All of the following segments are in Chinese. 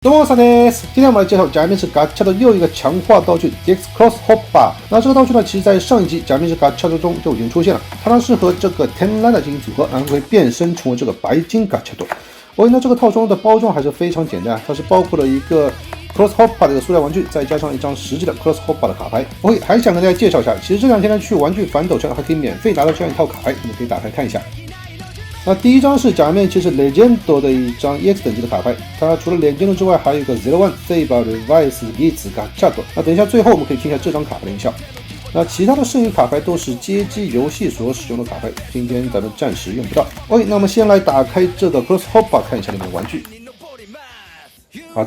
どうもさです。今天我们来介绍假面骑士嘎恰的又一个强化道具 DX Cross Hopper。那这个道具呢，其实在上一集假面骑士嘎恰中就已经出现了，它呢是和这个 Tenliner 进行组合，然后可以变身成为这个白金嘎恰多。那这个套装的包装还是非常简单，它是包括了一个 Cross Hopper 的一个塑料玩具，再加上一张实际的 Cross Hopper 的卡牌。还想跟大家介绍一下，其实这两天呢去玩具反斗城还可以免费拿到这样一套卡牌，你们可以打开看一下。那第一张是假面骑士 Legend 的一张 EX 等级的卡牌，它除了 Legend 之外，还有一个 Zero One Saber Revice 一子嘎恰多。那等一下最后我们可以听一下这张卡牌的音效。那其他的剩余卡牌都是街机游戏所使用的卡牌，今天咱们暂时用不到。那我们先来打开这个 Cross Hopper 看一下里面的玩具。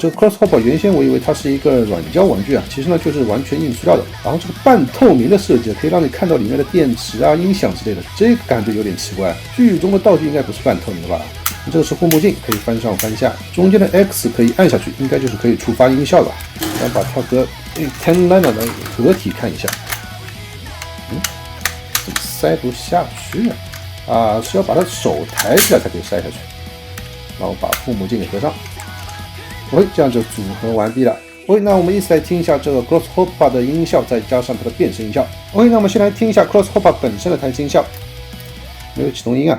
这个 Cross Hopper 原先我以为它是一个软胶玩具其实呢就是完全硬塑料的。然后这个半透明的设计可以让你看到里面的电池音响之类的，这个感觉有点奇怪。剧中的道具应该不是半透明的吧？这个是护目镜，可以翻上翻下，中间的 X 可以按下去，应该就是可以触发音效了。咱把它和 Tenliner 的合体看一下。怎么塞不下去是要把它手抬起来才可以塞下去。然后把护目镜给合上。这样就组合完毕了。那我们一起来听一下这个 Cross Hopper 的音效，再加上它的变身音效。那我们先来听一下 Cross Hopper 本身的弹音效，没有启动音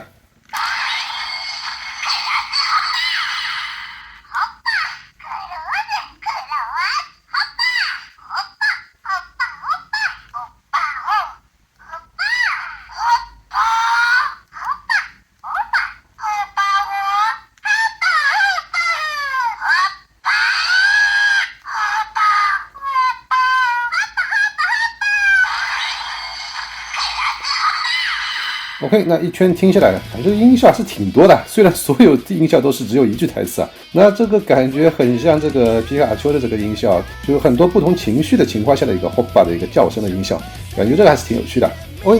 OK， 那一圈听下来了，感觉音效是挺多的。虽然所有音效都是只有一句台词那这个感觉很像这个皮卡丘的这个音效，就有很多不同情绪的情况下的一个 Hopper 的一个叫声的音效，感觉这个还是挺有趣的。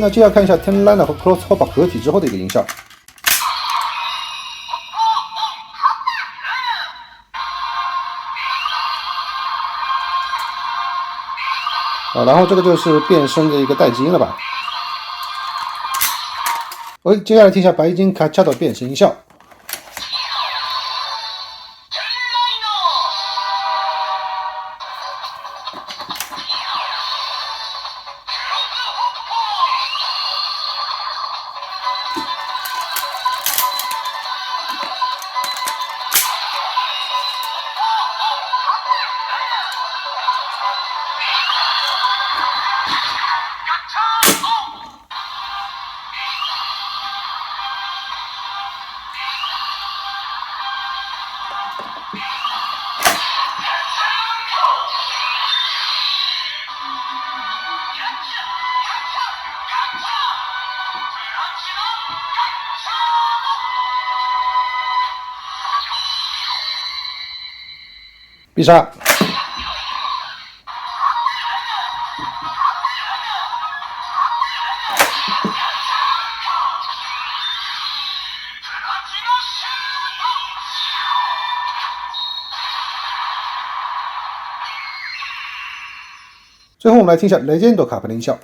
那接下来看一下 Tenliner 和 Cross Hopper 合体之后的一个音效。然后这个就是变身的一个待机音了吧。接下来听一下白金卡恰的变身音效。必杀。最后我们来听一下 Legend 卡牌的音效。